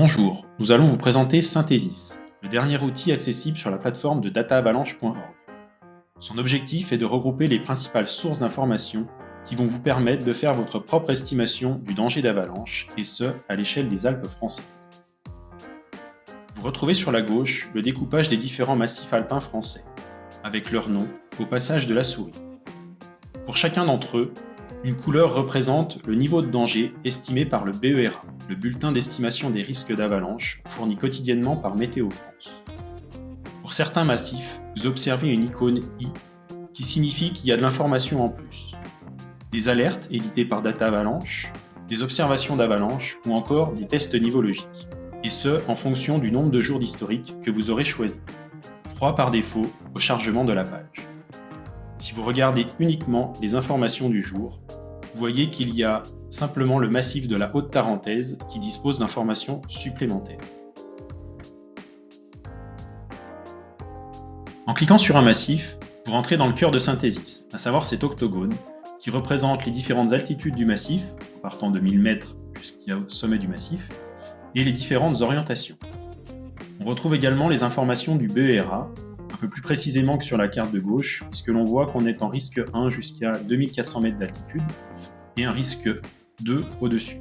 Bonjour, nous allons vous présenter Synthesis, le dernier outil accessible sur la plateforme de dataavalanche.org. Son objectif est de regrouper les principales sources d'informations qui vont vous permettre de faire votre propre estimation du danger d'avalanche, et ce, à l'échelle des Alpes françaises. Vous retrouvez sur la gauche le découpage des différents massifs alpins français, avec leur nom au passage de la souris. Pour chacun d'entre eux, une couleur représente le niveau de danger estimé par le BERA, le bulletin d'estimation des risques d'avalanche fourni quotidiennement par Météo France. Pour certains massifs, vous observez une icône I qui signifie qu'il y a de l'information en plus. Des alertes éditées par Data Avalanche, des observations d'avalanche ou encore des tests nivologiques, et ce en fonction du nombre de jours d'historique que vous aurez choisi. 3 par défaut au chargement de la page. Si vous regardez uniquement les informations du jour, vous voyez qu'il y a simplement le massif de la Haute-Tarentaise qui dispose d'informations supplémentaires. En cliquant sur un massif, vous rentrez dans le cœur de Synthesis, à savoir cet octogone qui représente les différentes altitudes du massif, en partant de 1000 mètres jusqu'au sommet du massif, et les différentes orientations. On retrouve également les informations du BERA, un peu plus précisément que sur la carte de gauche, puisque l'on voit qu'on est en risque 1 jusqu'à 2400 mètres d'altitude et un risque 2 au-dessus.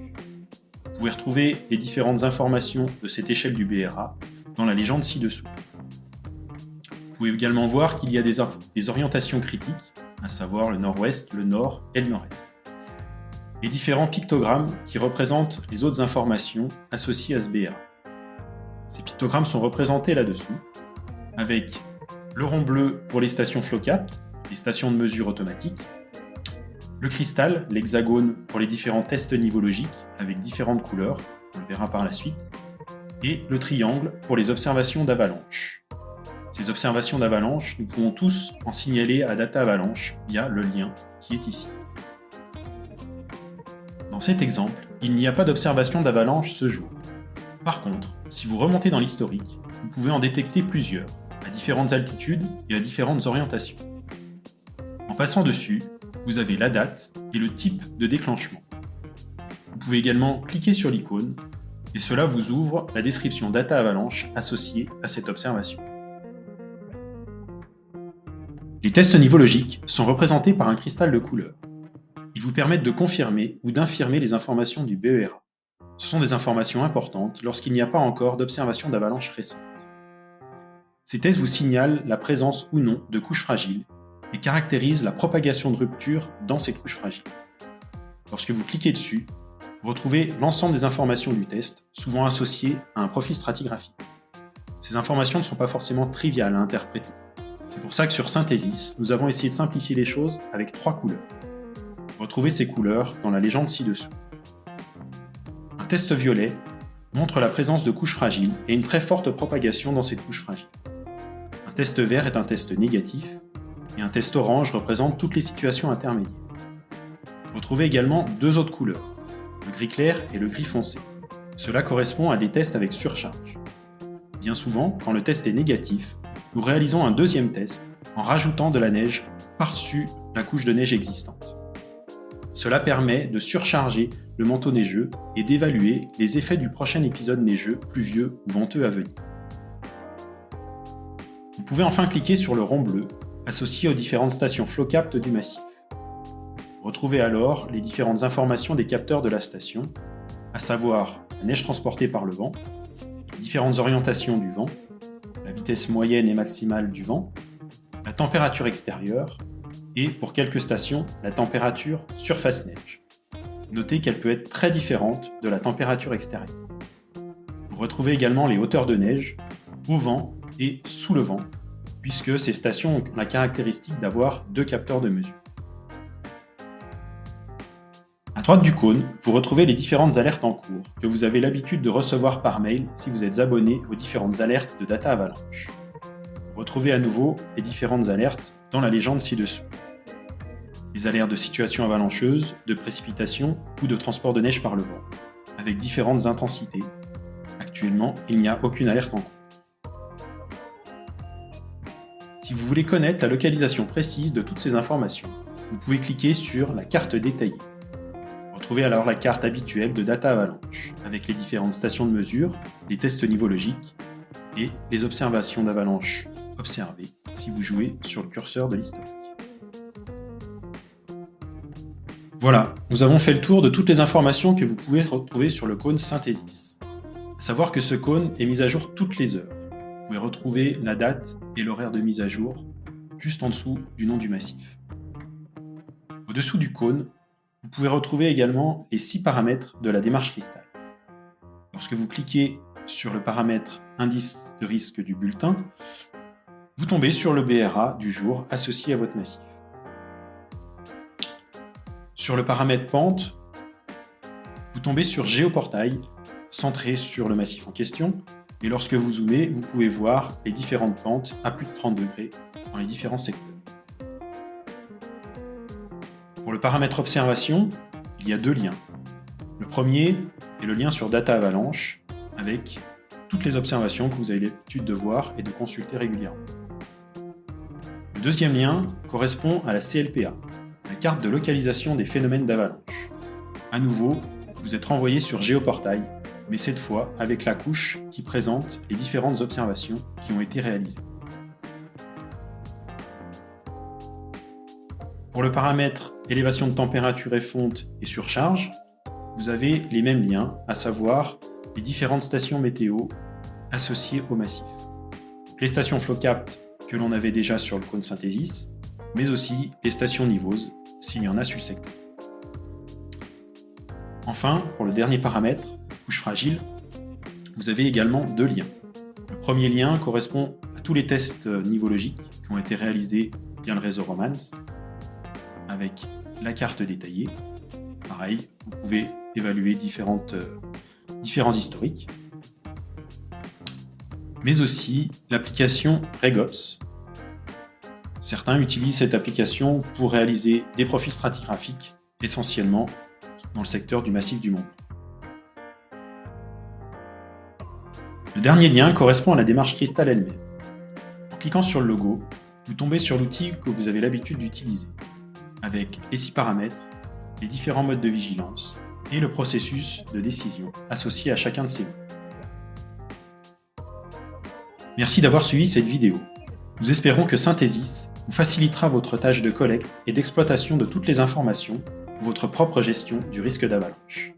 Vous pouvez retrouver les différentes informations de cette échelle du BERA dans la légende ci-dessous. Vous pouvez également voir qu'il y a des orientations critiques, à savoir le nord-ouest, le nord et le nord-est. Les différents pictogrammes qui représentent les autres informations associées à ce BERA. Ces pictogrammes sont représentés là-dessous, avec le rond bleu pour les stations FlowCapt, les stations de mesure automatique, le cristal, l'hexagone pour les différents tests nivologiques avec différentes couleurs, on le verra par la suite, et le triangle pour les observations d'avalanche. Ces observations d'avalanche, nous pouvons tous en signaler à Data Avalanche via le lien qui est ici. Dans cet exemple, il n'y a pas d'observation d'avalanche ce jour. Par contre, si vous remontez dans l'historique, vous pouvez en détecter plusieurs, à différentes altitudes et à différentes orientations. En passant dessus, vous avez la date et le type de déclenchement. Vous pouvez également cliquer sur l'icône et cela vous ouvre la description Data Avalanche associée à cette observation. Les tests nivologiques sont représentés par un cristal de couleur. Ils vous permettent de confirmer ou d'infirmer les informations du BERA. Ce sont des informations importantes lorsqu'il n'y a pas encore d'observation d'avalanche récente. Ces tests vous signalent la présence ou non de couches fragiles et caractérisent la propagation de rupture dans ces couches fragiles. Lorsque vous cliquez dessus, vous retrouvez l'ensemble des informations du test, souvent associées à un profil stratigraphique. Ces informations ne sont pas forcément triviales à interpréter. C'est pour ça que sur Synthesis, nous avons essayé de simplifier les choses avec 3 couleurs. Vous retrouvez ces couleurs dans la légende ci-dessous. Un test violet montre la présence de couches fragiles et une très forte propagation dans ces couches fragiles. Un test vert est un test négatif et un test orange représente toutes les situations intermédiaires. Vous retrouvez également 2 autres couleurs, le gris clair et le gris foncé. Cela correspond à des tests avec surcharge. Bien souvent, quand le test est négatif, nous réalisons un deuxième test en rajoutant de la neige par-dessus la couche de neige existante. Cela permet de surcharger le manteau neigeux et d'évaluer les effets du prochain épisode neigeux, pluvieux ou venteux à venir. Vous pouvez enfin cliquer sur le rond bleu associé aux différentes stations FlowCapt du massif. Retrouvez alors les différentes informations des capteurs de la station, à savoir la neige transportée par le vent, les différentes orientations du vent, la vitesse moyenne et maximale du vent, la température extérieure et, pour quelques stations, la température surface neige. Notez qu'elle peut être très différente de la température extérieure. Vous retrouvez également les hauteurs de neige, au vent et sous le vent, puisque ces stations ont la caractéristique d'avoir 2 capteurs de mesure. À droite du cône, vous retrouvez les différentes alertes en cours que vous avez l'habitude de recevoir par mail si vous êtes abonné aux différentes alertes de Data Avalanche. Vous retrouvez à nouveau les différentes alertes dans la légende ci-dessous. Les alertes de situation avalancheuse, de précipitation ou de transport de neige par le vent, avec différentes intensités. Actuellement, il n'y a aucune alerte en cours. Si vous voulez connaître la localisation précise de toutes ces informations, vous pouvez cliquer sur la carte détaillée. Vous retrouvez alors la carte habituelle de Data Avalanche, avec les différentes stations de mesure, les tests niveau logique et les observations d'avalanche observées si vous jouez sur le curseur de l'historique. Voilà, nous avons fait le tour de toutes les informations que vous pouvez retrouver sur le cône Synthesis. À savoir que ce cône est mis à jour toutes les heures. Vous pouvez retrouver la date et l'horaire de mise à jour juste en dessous du nom du massif. Au-dessous du cône, vous pouvez retrouver également les 6 paramètres de la démarche cristal. Lorsque vous cliquez sur le paramètre indice de risque du bulletin, vous tombez sur le BRA du jour associé à votre massif. Sur le paramètre pente, vous tombez sur Géoportail, centré sur le massif en question, et lorsque vous zoomez, vous pouvez voir les différentes pentes à plus de 30 degrés dans les différents secteurs. Pour le paramètre observation, il y a 2 liens. Le premier est le lien sur Data Avalanche, avec toutes les observations que vous avez l'habitude de voir et de consulter régulièrement. Le deuxième lien correspond à la CLPA, la carte de localisation des phénomènes d'avalanche. À nouveau, vous êtes renvoyé sur Géoportail, mais cette fois avec la couche qui présente les différentes observations qui ont été réalisées. Pour le paramètre élévation de température et fonte et surcharge, vous avez les mêmes liens, à savoir les différentes stations météo associées au massif. Les stations FlowCapt que l'on avait déjà sur le cône Synthesis, mais aussi les stations Nivose, s'il y en a sur le secteur. Enfin, pour le dernier paramètre, couche fragile, vous avez également 2 liens. Le premier lien correspond à tous les tests nivologiques qui ont été réalisés via le réseau Romance, avec la carte détaillée. Pareil, vous pouvez évaluer différents historiques, mais aussi l'application Regops. Certains utilisent cette application pour réaliser des profils stratigraphiques, essentiellement dans le secteur du massif du Mont. Le dernier lien correspond à la démarche cristal elle-même. En cliquant sur le logo, vous tombez sur l'outil que vous avez l'habitude d'utiliser, avec les 6 paramètres, les différents modes de vigilance et le processus de décision associé à chacun de ces mots. Merci d'avoir suivi cette vidéo. Nous espérons que Synthesis vous facilitera votre tâche de collecte et d'exploitation de toutes les informations pour votre propre gestion du risque d'avalanche.